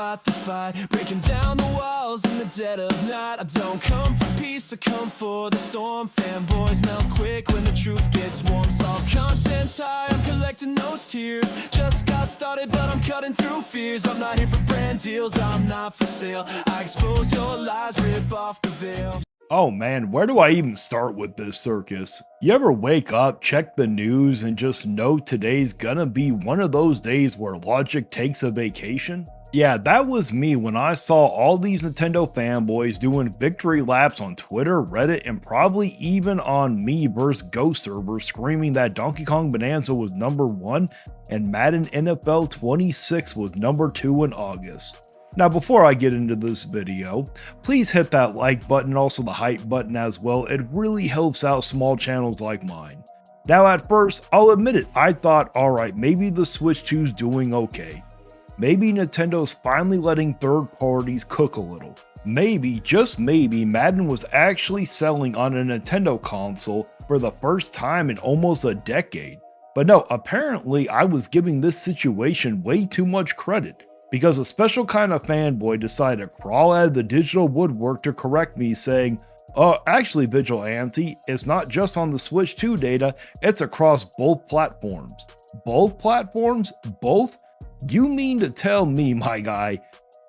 fought the fight, breaking down the walls in the dead of night. I don't come for peace, I come for the storm. Fanboys melt quick when the truth gets warm. Saw content's high, I'm collecting those tears. Just got started, but I'm cutting through fears. I'm not here for brand deals, I'm not for sale. I expose your lies, rip off the veil. Oh man, where do I even start with this circus? You ever wake up, check the news, and just know today's gonna be one of those days where logic takes a vacation? Yeah, that was me when I saw all these Nintendo fanboys doing victory laps on Twitter, Reddit, and probably even on me vs. Ghost server screaming that Donkey Kong Bonanza was #1 and Madden NFL 26 was #2 in August. Now before I get into this video, please hit that like button and also the hype button as well. It really helps out small channels like mine. Now at first, I'll admit it, I thought alright, maybe the Switch 2's doing okay. Maybe Nintendo's finally letting third parties cook a little. Maybe, just maybe, Madden was actually selling on a Nintendo console for the first time in almost a decade. But no, apparently I was giving this situation way too much credit, because a special kind of fanboy decided to crawl out of the digital woodwork to correct me, saying, actually Vigilante, it's not just on the Switch 2 data, it's across both platforms. Both platforms? Both? You mean to tell me, my guy,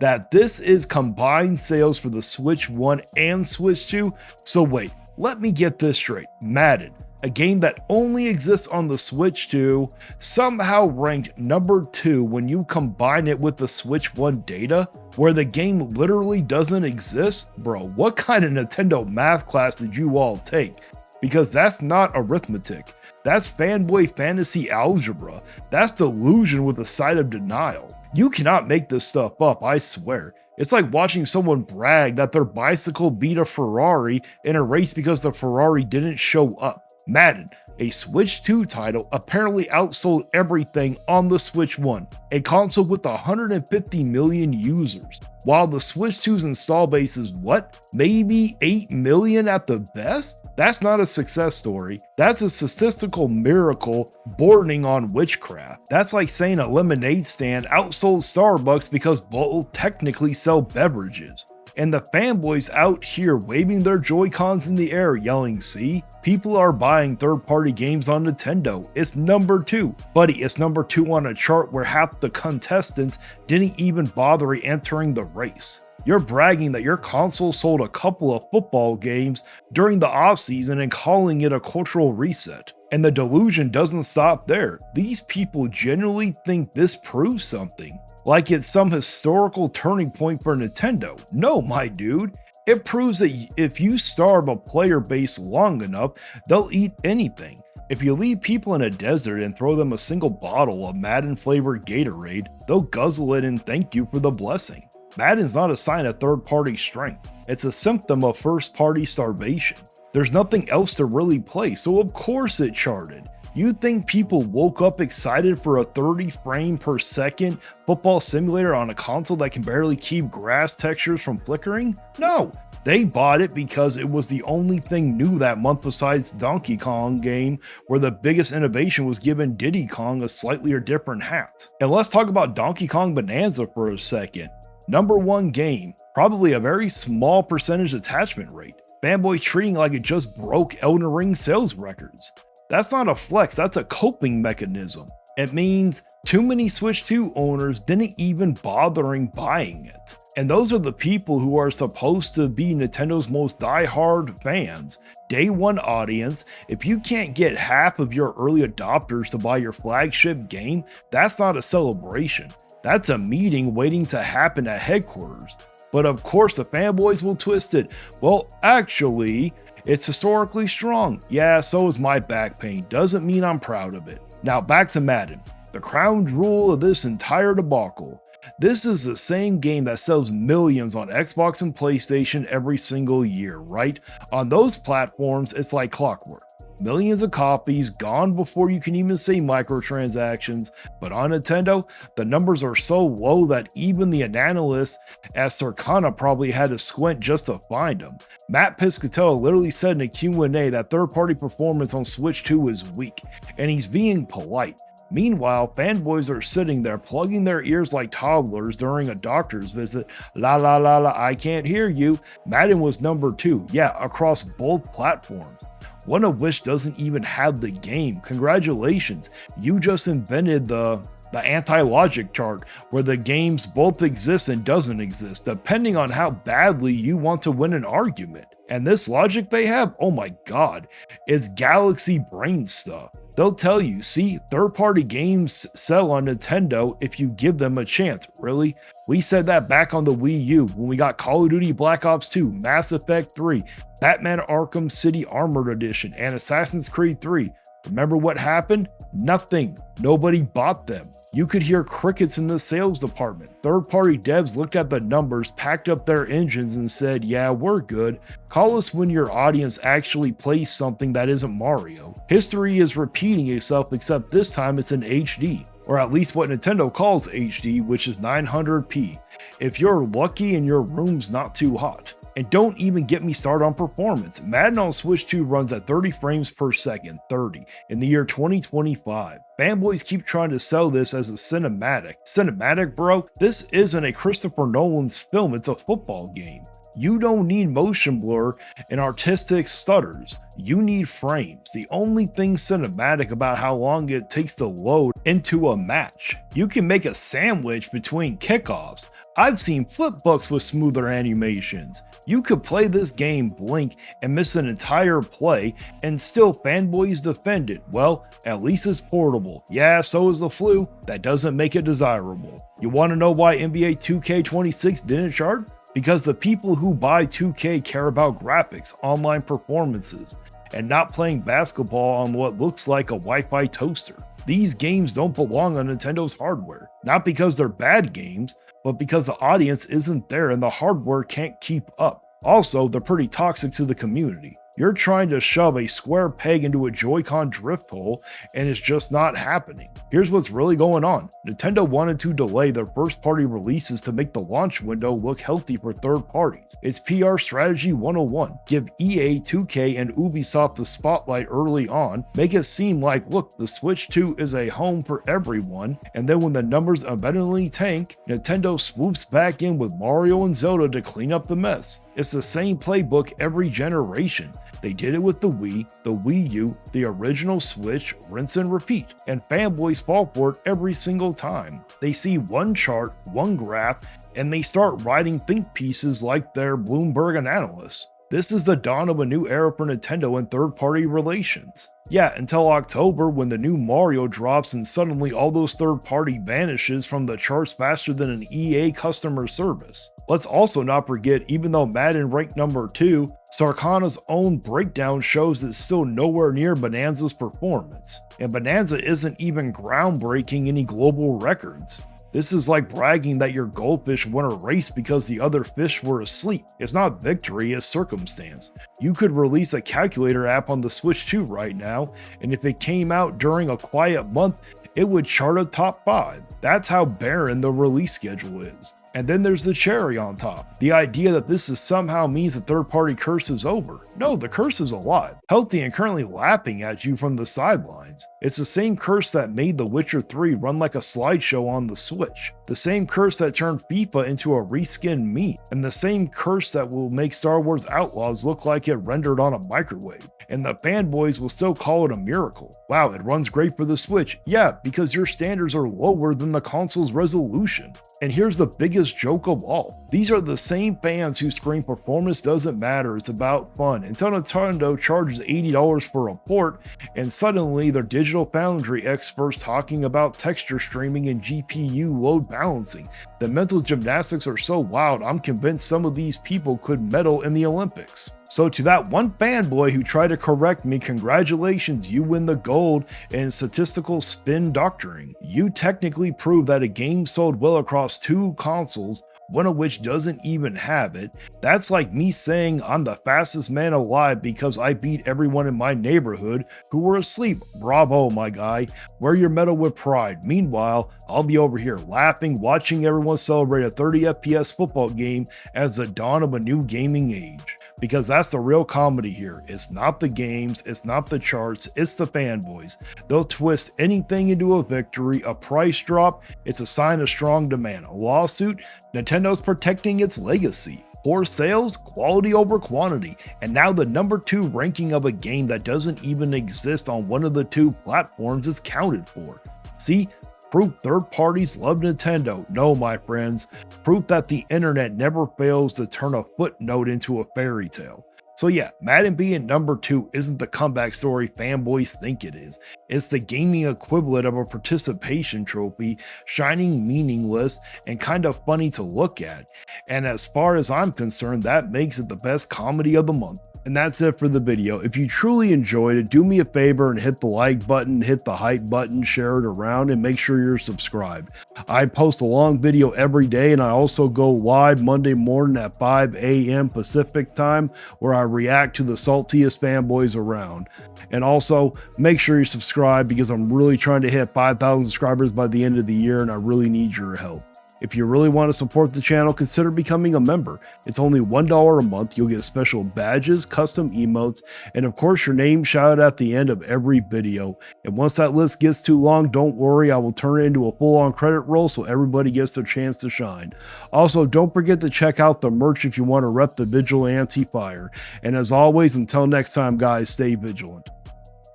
that this is combined sales for the Switch 1 and Switch 2? So wait, let me get this straight. Madden, a game that only exists on the Switch 2, somehow ranked #2 when you combine it with the Switch 1 data, where the game literally doesn't exist? Bro, what kind of Nintendo math class did you all take? Because that's not arithmetic. That's fanboy fantasy algebra. That's delusion with a side of denial. You cannot make this stuff up, I swear. It's like watching someone brag that their bicycle beat a Ferrari in a race because the Ferrari didn't show up. Madden, a Switch 2 title, apparently outsold everything on the Switch 1, a console with 150 million users, while the Switch 2's install base is what? Maybe 8 million at the best? That's not a success story. That's a statistical miracle bordering on witchcraft. That's like saying a lemonade stand outsold Starbucks because both technically sell beverages. And the fanboys out here waving their Joy-Cons in the air yelling, see? People are buying third-party games on Nintendo. It's #2. Buddy, it's #2 on a chart where half the contestants didn't even bother entering the race. You're bragging that your console sold a couple of football games during the off-season and calling it a cultural reset. And the delusion doesn't stop there. These people genuinely think this proves something, like it's some historical turning point for Nintendo. No, my dude. It proves that if you starve a player base long enough, they'll eat anything. If you leave people in a desert and throw them a single bottle of Madden flavored Gatorade, they'll guzzle it and thank you for the blessing. Madden's not a sign of third-party strength. It's a symptom of first-party starvation. There's nothing else to really play, so of course it charted. You think people woke up excited for a 30 frame per second football simulator on a console that can barely keep grass textures from flickering? No, they bought it because it was the only thing new that month besides Donkey Kong game, where the biggest innovation was giving Diddy Kong a slightly different hat. And let's talk about Donkey Kong Bonanza for a second. #1 game, probably a very small percentage attachment rate. Fanboy treating like it just broke Elden Ring sales records. That's not a flex, that's a coping mechanism. It means too many Switch 2 owners didn't even bothering buying it. And those are the people who are supposed to be Nintendo's most die-hard fans. Day one audience. If you can't get half of your early adopters to buy your flagship game, that's not a celebration. That's a meeting waiting to happen at headquarters. But of course the fanboys will twist it. Well, actually, it's historically strong. Yeah, so is my back pain. Doesn't mean I'm proud of it. Now back to Madden, the crown jewel of this entire debacle. This is the same game that sells millions on Xbox and PlayStation every single year, right? On those platforms, it's like clockwork. Millions of copies gone before you can even say microtransactions, but on Nintendo, the numbers are so low that even the analysts at Circana probably had to squint just to find them. Matt Piscatella literally said in a Q&A that third-party performance on Switch 2 is weak, and he's being polite. Meanwhile, fanboys are sitting there plugging their ears like toddlers during a doctor's visit. La la la la, I can't hear you. Madden was number 2, yeah, across both platforms. One of which doesn't even have the game. Congratulations, you just invented the anti-logic chart where the games both exist and doesn't exist, depending on how badly you want to win an argument. And this logic they have, oh my god, it's galaxy brain stuff. They'll tell you, see, third-party games sell on Nintendo if you give them a chance. Really? We said that back on the Wii U when we got Call of Duty Black Ops 2, Mass Effect 3, Batman Arkham City Armored Edition, and Assassin's Creed 3. Remember what happened? Nothing. Nobody bought them. You could hear crickets in the sales department. Third-party devs looked at the numbers, packed up their engines, and said, yeah, we're good. Call us when your audience actually plays something that isn't Mario. History is repeating itself, except this time it's in HD. Or at least what Nintendo calls HD, which is 900p. If you're lucky and your room's not too hot. And don't even get me started on performance. Madden on Switch 2 runs at 30 frames per second, 30, in the year 2025. Fanboys keep trying to sell this as a cinematic. Cinematic, bro? This isn't a Christopher Nolan's film, it's a football game. You don't need motion blur and artistic stutters. You need frames. The only thing cinematic about how long it takes to load into a match. You can make a sandwich between kickoffs. I've seen flipbooks with smoother animations. You could play this game blink and miss an entire play and still fanboys defend it. Well, at least it's portable. Yeah, so is the flu. That doesn't make it desirable. You want to know why NBA 2K26 didn't chart? Because the people who buy 2K care about graphics, online performances, and not playing basketball on what looks like a Wi-Fi toaster. These games don't belong on Nintendo's hardware. Not because they're bad games, but because the audience isn't there and the hardware can't keep up. Also, they're pretty toxic to the community. You're trying to shove a square peg into a Joy-Con drift hole, and it's just not happening. Here's what's really going on. Nintendo wanted to delay their first-party releases to make the launch window look healthy for third parties. It's PR strategy 101. Give EA, 2K, and Ubisoft the spotlight early on, make it seem like, look, the Switch 2 is a home for everyone, and then when the numbers eventually tank, Nintendo swoops back in with Mario and Zelda to clean up the mess. It's the same playbook every generation. They did it with the Wii, the Wii U, the original Switch, rinse and repeat, and fanboys fall for it every single time. They see one chart, one graph, and they start writing think pieces like they're Bloomberg analysts. This is the dawn of a new era for Nintendo and third-party relations. Yeah, until October when the new Mario drops and suddenly all those third-party vanishes from the charts faster than an EA customer service. Let's also not forget, even though Madden ranked number 2, Sarkana's own breakdown shows it's still nowhere near Bonanza's performance. And Bonanza isn't even groundbreaking any global records. This is like bragging that your goldfish won a race because the other fish were asleep. It's not victory, it's circumstance. You could release a calculator app on the Switch 2 right now, and if it came out during a quiet month, it would chart a top 5. That's how barren the release schedule is. And then there's the cherry on top. The idea that this is somehow means the third-party curse is over. No, the curse is alive, healthy, and currently laughing at you from the sidelines. It's the same curse that made The Witcher 3 run like a slideshow on the Switch. The same curse that turned FIFA into a reskinned meme. And the same curse that will make Star Wars Outlaws look like it rendered on a microwave. And the fanboys will still call it a miracle. Wow, it runs great for the Switch. Yeah, because your standards are lower than the console's resolution. And here's the biggest joke of all. These are the same fans who scream performance doesn't matter, it's about fun, until Nintendo charges $80 for a port, and suddenly they're Digital Foundry experts talking about texture streaming and GPU load balancing. The mental gymnastics are so wild, I'm convinced some of these people could medal in the Olympics. So to that one fanboy who tried to correct me, congratulations, you win the gold in statistical spin doctoring. You technically proved that a game sold well across 2 consoles, one of which doesn't even have it. That's like me saying I'm the fastest man alive because I beat everyone in my neighborhood who were asleep. Bravo, my guy. Wear your medal with pride. Meanwhile, I'll be over here laughing, watching everyone celebrate a 30 FPS football game as the dawn of a new gaming age. because that's the real comedy here. It's not the games, it's not the charts, it's the fanboys. They'll twist anything into a victory, a price drop, it's a sign of strong demand. A lawsuit, Nintendo's protecting its legacy. Poor sales, quality over quantity, and now the number 2 ranking of a game that doesn't even exist on one of the 2 platforms is counted for. See? Proof third parties love Nintendo. No, my friends, proof that the internet never fails to turn a footnote into a fairy tale. So yeah, Madden being number 2 isn't the comeback story fanboys think it is. It's the gaming equivalent of a participation trophy, shining meaningless and kind of funny to look at. And as far as I'm concerned, that makes it the best comedy of the month. And that's it for the video. If you truly enjoyed it, do me a favor and hit the like button, hit the hype button, share it around, and make sure you're subscribed. I post a long video every day, and I also go live Monday morning at 5 a.m. Pacific time, where I react to the saltiest fanboys around. And also, make sure you subscribe, because I'm really trying to hit 5,000 subscribers by the end of the year, and I really need your help. If you really want to support the channel, consider becoming a member. It's only $1 a month. You'll get special badges, custom emotes, and of course your name shouted at the end of every video. And once that list gets too long, don't worry, I will turn it into a full-on credit roll so everybody gets their chance to shine. Also, don't forget to check out the merch if you want to rep the vigilante fire. And as always, until next time guys, stay vigilant.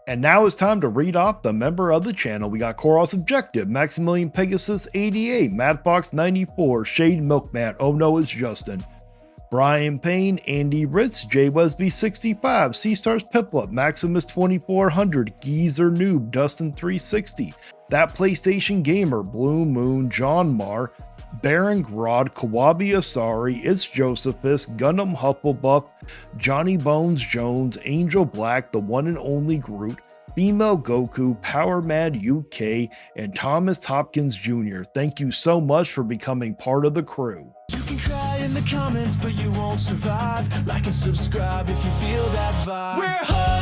And now it's time to read off the member of the channel. We got Koros Objective, Maximilian Pegasus 88, Madfox 94, Shade Milkman, oh no it's Justin, Brian Payne, Andy Ritz, J Wesby 65, C-Stars Piplup, Maximus 2400, Geezer Noob, Dustin 360, That PlayStation Gamer, Blue Moon, John Marr, Baron Grod, Kawabi Asari, It's Josephus, Gundam Hufflepuff, Johnny Bones Jones, Angel Black, the one and only Groot, Female Goku, Power Mad UK, and Thomas Hopkins Jr. Thank you so much for becoming part of the crew. You can cry in the comments, but you won't survive. Like and subscribe if you feel that vibe. We're hard.